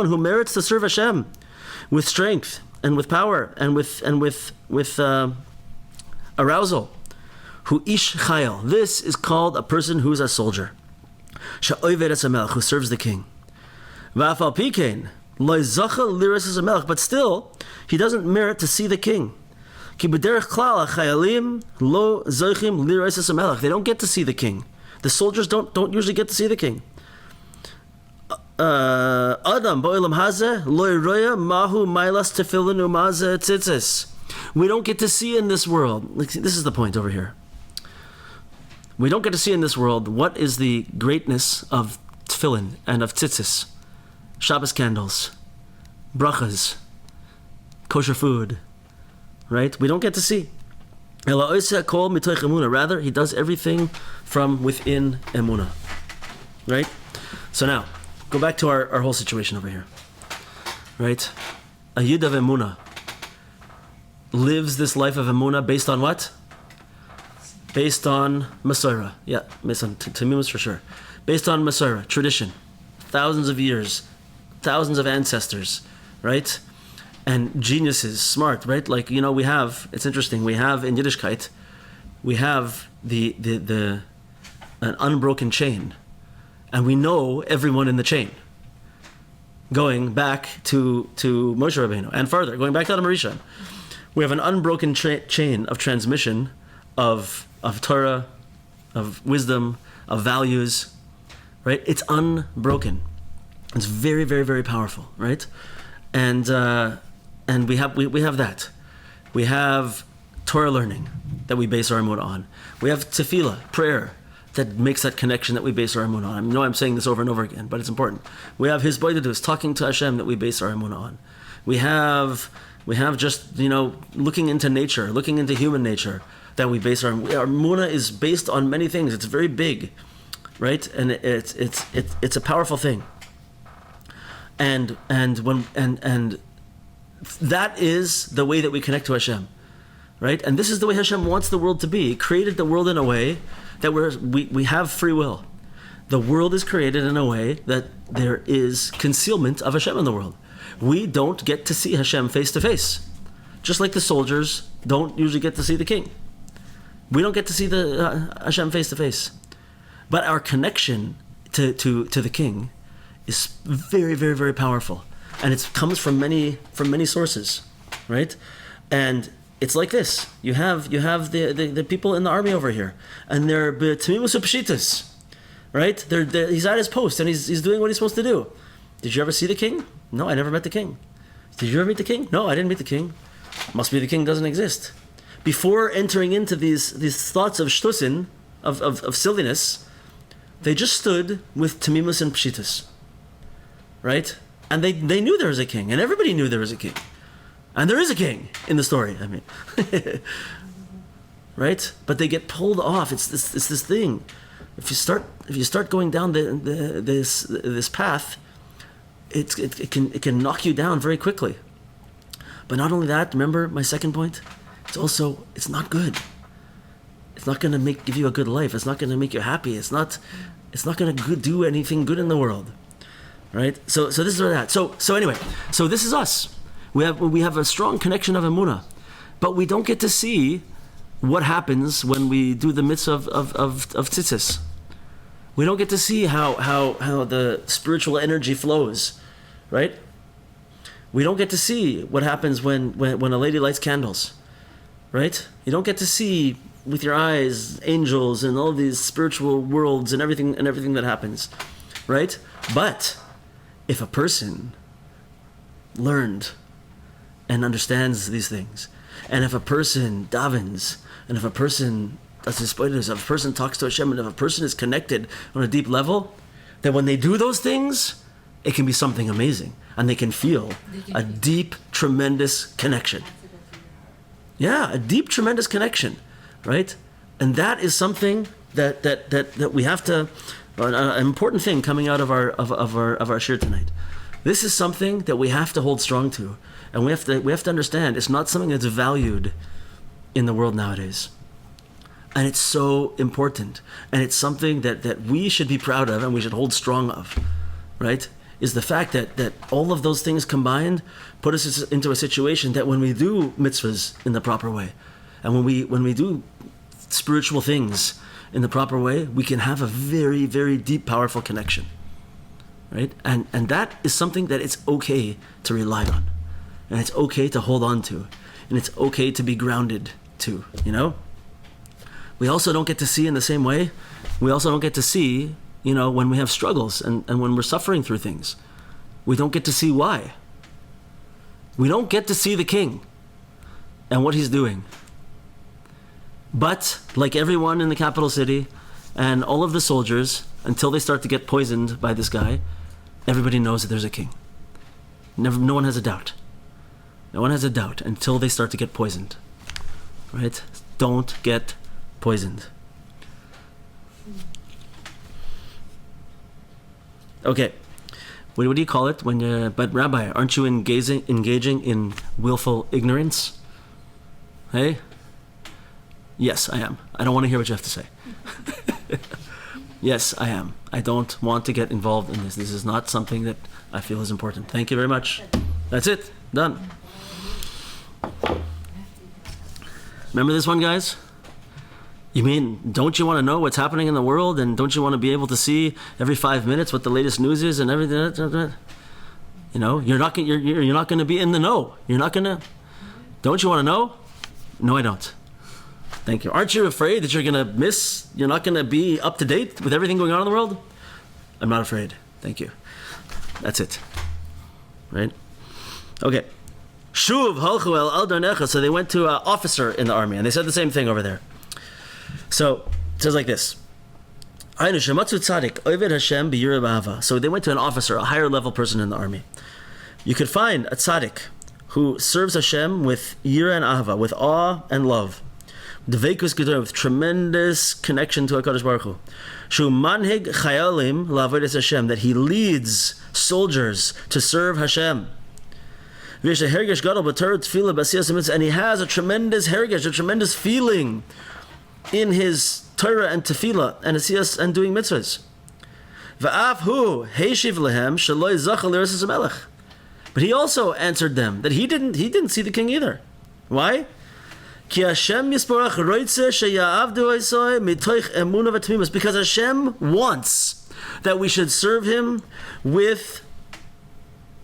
who merits to serve Hashem with strength and with power and with arousal. Who ish chayil. This is called a person who is a soldier. Who serves the king. But still, he doesn't merit to see the king. They don't get to see the king. The soldiers don't usually get to see the king. We don't get to see in this world. This is the point over here. We don't get to see in this world what is the greatness of tefillin and of tzitzis, Shabbos candles, brachas, kosher food, right? We don't get to see. Rather, he does everything from within emunah, right? So now, go back to our whole situation over here, right? A yid of emunah lives this life of emunah based on what? Based on Masorah. Yeah, based on temimus for sure. Based on Masorah, tradition. Thousands of years, thousands of ancestors, right? And geniuses, smart, right? Like, we have, it's interesting, we have in Yiddishkeit, we have an unbroken chain. And we know everyone in the chain. Going back to Moshe Rabbeinu, and further, going back to Adam Rishon. We have an unbroken chain of transmission of Torah, of wisdom, of values, right? It's unbroken. It's very, very, very powerful, right? And we have that. We have Torah learning that we base our emunah on. We have tefillah, prayer, that makes that connection that we base our emunah on. I know I'm saying this over and over again, but it's important. We have his boydedus, talking to Hashem, that we base our emunah on. We have just, looking into nature, looking into human nature, that we base our emunah is based on many things. It's very big, right? And it's a powerful thing. And that is the way that we connect to Hashem, right? And this is the way Hashem wants the world to be. He created the world in a way that we have free will. The world is created in a way that there is concealment of Hashem in the world. We don't get to see Hashem face to face, just like the soldiers don't usually get to see the king. We don't get to see the Hashem face to face, but our connection to the king is very, very, very powerful, and it comes from many sources, right? And it's like this: you have the people in the army over here, and they're temimus pshitas, right? He's at his post and he's doing what he's supposed to do. Did you ever see the king? No, I never met the king. Did you ever meet the king? No, I didn't meet the king. Must be the king doesn't exist. Before entering into these thoughts of shtusin, of silliness, they just stood with temimus and pshitas, right? And they knew there was a king, and everybody knew there was a king. And there is a king in the story, I mean. Right? But they get pulled off. It's this thing. If you start going down this path, it can knock you down very quickly. But not only that, remember my second point? It's not good. It's not going to give you a good life. It's not going to make you happy. It's not going to do anything good in the world. Right? So this is that. So anyway, so this is us. We have a strong connection of emunah, but we don't get to see what happens when we do the mitzvah of tzitzis. We don't get to see how the spiritual energy flows, right? We don't get to see what happens when a lady lights candles, right? You don't get to see with your eyes angels and all these spiritual worlds and everything that happens, right? But if a person learned and understands these things, and if a person davens, and if a person if a person talks to Hashem, and if a person is connected on a deep level, then when they do those things, it can be something amazing, and they can feel a deep, tremendous connection. Yeah, a deep, tremendous connection, right? And that is something that we have to, an important thing coming out of our shiur tonight. This is something that we have to hold strong to, and we have to understand it's not something that's valued in the world nowadays. And it's so important, and it's something that we should be proud of and we should hold strong of, right? Is the fact that all of those things combined put us into a situation that when we do mitzvahs in the proper way, and when we do spiritual things in the proper way, we can have a very, very deep, powerful connection, right? And that is something that it's okay to rely on, and it's okay to hold on to, and it's okay to be grounded to, you know? We also don't get to see in the same way. We also don't get to see, when we have struggles and when we're suffering through things. We don't get to see why. We don't get to see the king and what he's doing. But, like everyone in the capital city and all of the soldiers, until they start to get poisoned by this guy, everybody knows that there's a king. No one has a doubt. No one has a doubt until they start to get poisoned. Right? Don't get poisoned. Okay, what do you call it when you? But Rabbi, aren't you engaging in willful ignorance? Hey, yes, I am. I don't want to hear what you have to say. Yes, I am. I don't want to get involved in this. This is not something that I feel is important. Thank you very much. That's it. Done. Remember this one, guys? You mean, don't you want to know what's happening in the world, and don't you want to be able to see every 5 minutes what the latest news is and everything? You're not going to be in the know. You're not going to. Don't you want to know? No, I don't. Thank you. Aren't you afraid that you're going to miss? You're not going to be up to date with everything going on in the world? I'm not afraid. Thank you. That's it. Right? Okay. Shuv halchu el al darnecha. So they went to an officer in the army, and they said the same thing over there. So it says like this. So they went to an officer, a higher level person in the army. You could find a tzaddik who serves Hashem with yira and ahava, with awe and love, with tremendous connection to HaKadosh Baruch Hu. That he leads soldiers to serve Hashem. And he has a tremendous hergesh, a tremendous feeling in his Torah and tefillah and asiyas and doing mitzvahs. But he also answered them that he didn't see the king either. Why? Because Hashem wants that we should serve him with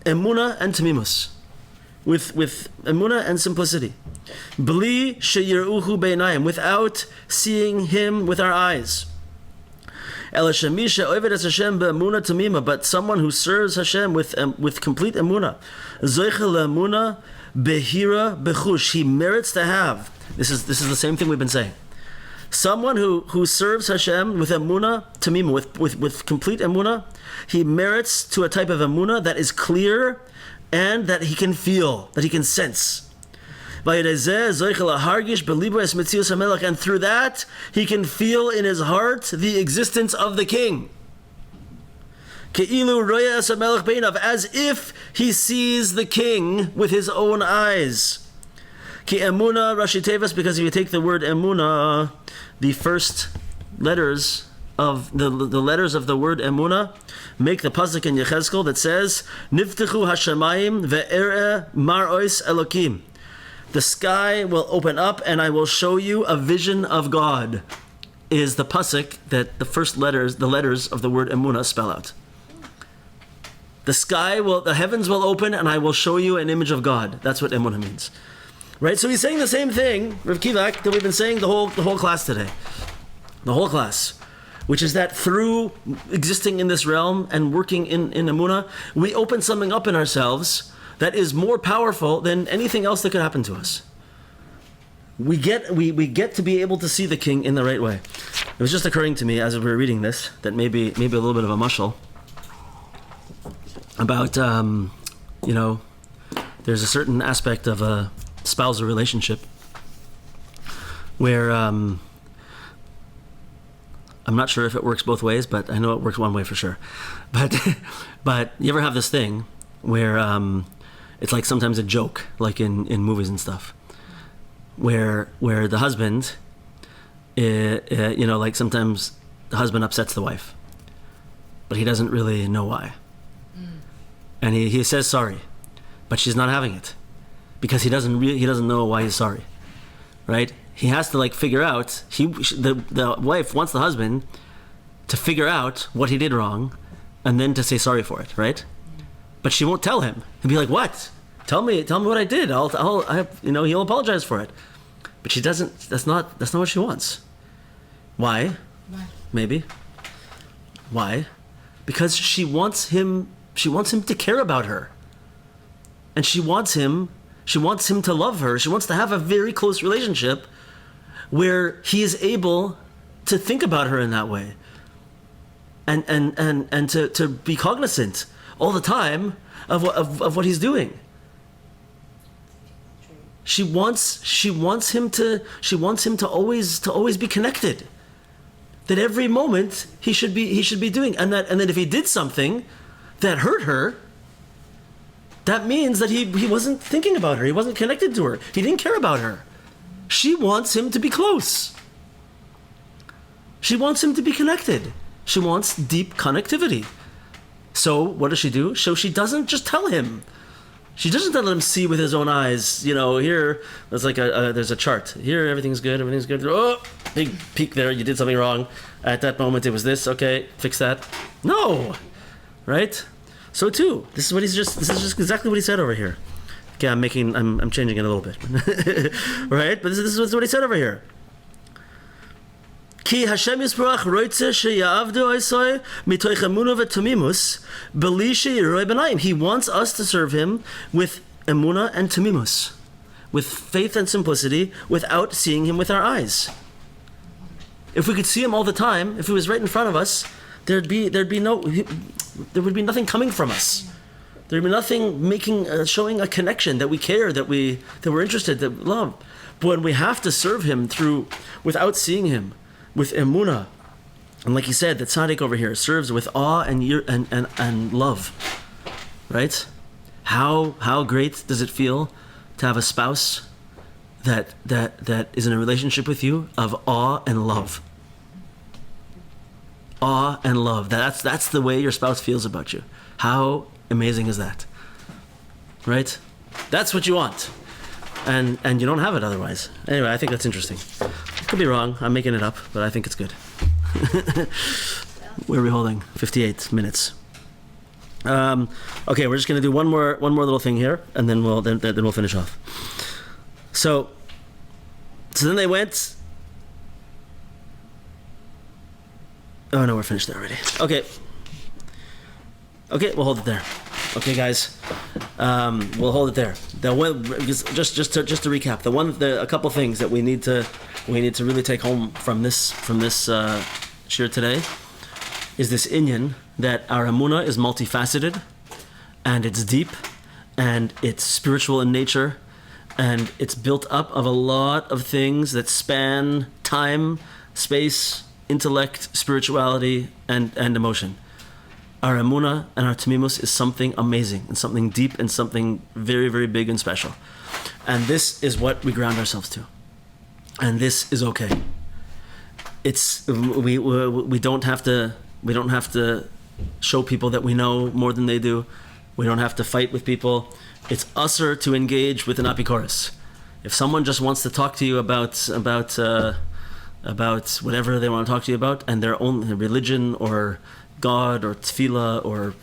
emunah and temimus, with emunah and simplicity, bli sheyiruhu beinayim, without seeing him with our eyes. But someone who serves Hashem with complete emunah, behira bechush, he merits to have. This is the same thing we've been saying. Someone who serves Hashem with emunah tamima, with complete emunah, he merits to a type of emunah that is clear and that he can feel, that he can sense. And through that, he can feel in his heart the existence of the king. As if he sees the king with his own eyes. Because if you take the word emunah, the first letters of the letters of the word emunah make the pasuk in Yechezkel that says, Niftechu hashamayim ve'ere marois elokim. The sky will open up and I will show you a vision of God, is the pasuk that the letters of the word emunah spell out. The heavens will open and I will show you an image of God. That's what emunah means. Right? So he's saying the same thing, Rav Kivak, that we've been saying the whole class today. The whole class. Which is that through existing in this realm and working in emunah, we open something up in ourselves that is more powerful than anything else that could happen to us. We get to be able to see the king in the right way. It was just occurring to me as we were reading this that maybe a little bit of a mashal about there's a certain aspect of a spousal relationship where I'm not sure if it works both ways, but I know it works one way for sure. But you ever have this thing where it's like sometimes a joke, like in movies and stuff, where the husband, like sometimes the husband upsets the wife, but he doesn't really know why. And he says sorry, but she's not having it because he doesn't know why he's sorry, right? He has to figure out. The wife wants the husband to figure out what he did wrong, and then to say sorry for it, right? But she won't tell him. He'll be like, "What? Tell me what I did. He'll apologize for it." But she doesn't. That's not what she wants. Why? Why? Maybe. Why? Because she wants him to care about her, and she wants him to love her. She wants to have a very close relationship where he is able to think about her in that way, and to be cognizant all the time of what he's doing. She wants him to always be connected. That every moment he should be doing, and that if he did something that hurt her, that means that he wasn't thinking about her. He wasn't connected to her. He didn't care about her. She wants him to be close. She wants him to be connected. She wants deep connectivity. So what does she do? So she doesn't just tell him. She doesn't let him see with his own eyes. Here there's there's a chart. Here everything's good. Oh, big peak there. You did something wrong. At that moment it was this. Okay, fix that. No, right? So too, this is just exactly what he said over here. Okay, I'm changing it a little bit, right? But this is what he said over here. Ki Hashem Yisparach roitze sheyavdu oisoi mitoich emunah v'temimus b'li sheyiroi b'nayim. He wants us to serve him with emunah and temimus, with faith and simplicity, without seeing him with our eyes. If we could see him all the time, if he was right in front of us, there would be nothing coming from us. There would be nothing showing a connection that we care, that we're interested, that we love. But when we have to serve him without seeing him, with emunah, and like he said, the tzaddik over here serves with awe and love, right? How great does it feel to have a spouse that is in a relationship with you of awe and love? Awe and love. That's the way your spouse feels about you. How amazing is that? Right? That's what you want. And you don't have it otherwise. Anyway, I think that's interesting. Could be wrong. I'm making it up, but I think it's good. Where are we holding? 58 minutes. Okay, we're just going to do one more little thing here, and then we'll finish off. So then they went. Oh no, we're finished there already. Okay, we'll hold it there. Okay, guys, we'll hold it there. Just to recap, a couple things that we need to really take home from this shiur today is this inyan that our emunah is multifaceted, and it's deep, and it's spiritual in nature, and it's built up of a lot of things that span time, space, intellect, spirituality, and emotion. Our emunah and our temimus is something amazing and something deep and something very, very big and special. And this is what we ground ourselves to. And this is okay. it's we don't have to show people that we know more than they do. We don't have to fight with people. It's usher to engage with an apikorus. If someone just wants to talk to you about whatever they want to talk to you about, and their own religion or God or tefillah or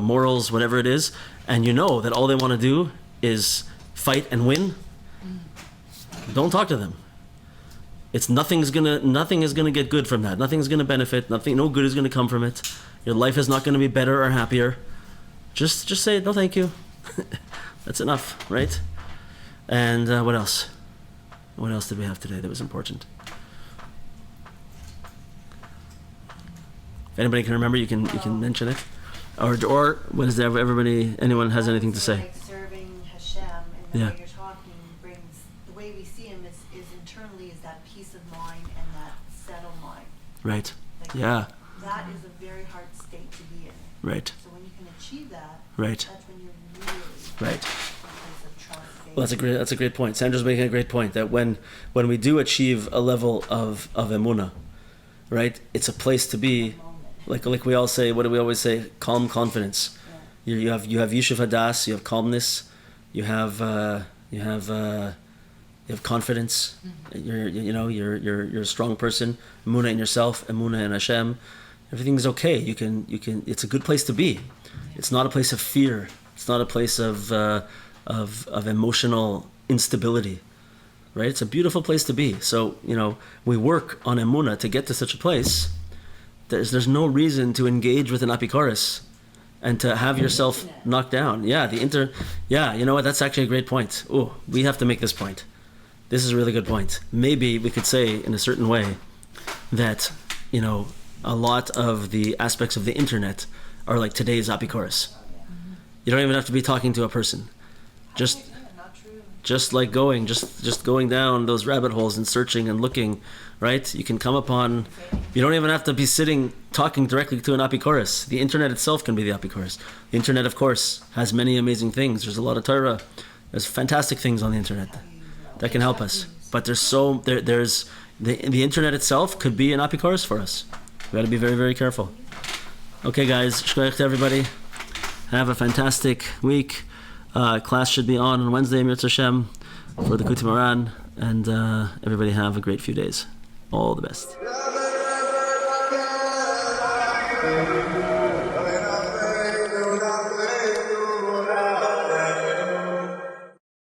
morals, whatever it is, and you know that all they want to do is fight and win, don't talk to them. Nothing is gonna get good from that. Nothing's gonna benefit. No good is gonna come from it. Your life is not gonna be better or happier. Just say no, thank you. That's enough, right? And what else? What else did we have today that was important? If anybody can remember, you can mention it. Or what is there? Anyone has anything to say? Like serving Hashem and the Yeah. way you're talking brings the way we see him is internally is that peace of mind and that settled mind. Right. Like Yeah. That is a very hard state to be in. Right. So when you can achieve that, Right. that's when you're really Right. in a place of trust. Faith. Well, that's a great point. Sandra's making a great point that when we do achieve a level of emunah, right? It's a place to be. Like we all say, what do we always say? Calm confidence. Yeah. You have yishuv hadas. You have calmness. You have confidence. You're a strong person. Emunah in yourself. Emunah in Hashem. Everything's okay. You can. It's a good place to be. It's not a place of fear. It's not a place of emotional instability. Right? It's a beautiful place to be. So we work on emunah to get to such a place. There's no reason to engage with an apikorus and to have yourself knocked down. Yeah, you know what? That's actually a great point. Oh, we have to make this point. This is a really good point. Maybe we could say in a certain way that, a lot of the aspects of the internet are like today's apikorus. You don't even have to be talking to a person. Just like going down those rabbit holes and searching and looking, right? You can come upon. You don't even have to be talking directly to an apikorus. The internet itself can be the apikorus. The internet, of course, has many amazing things. There's a lot of Torah. There's fantastic things on the internet that can help us. But there's the internet itself could be an apikorus for us. We got to be very, very careful. Okay, guys, shkoyach to everybody. Have a fantastic week. Class should be on Wednesday, Mir Hashem, for the Kutim Moran, and everybody have a great few days. All the best.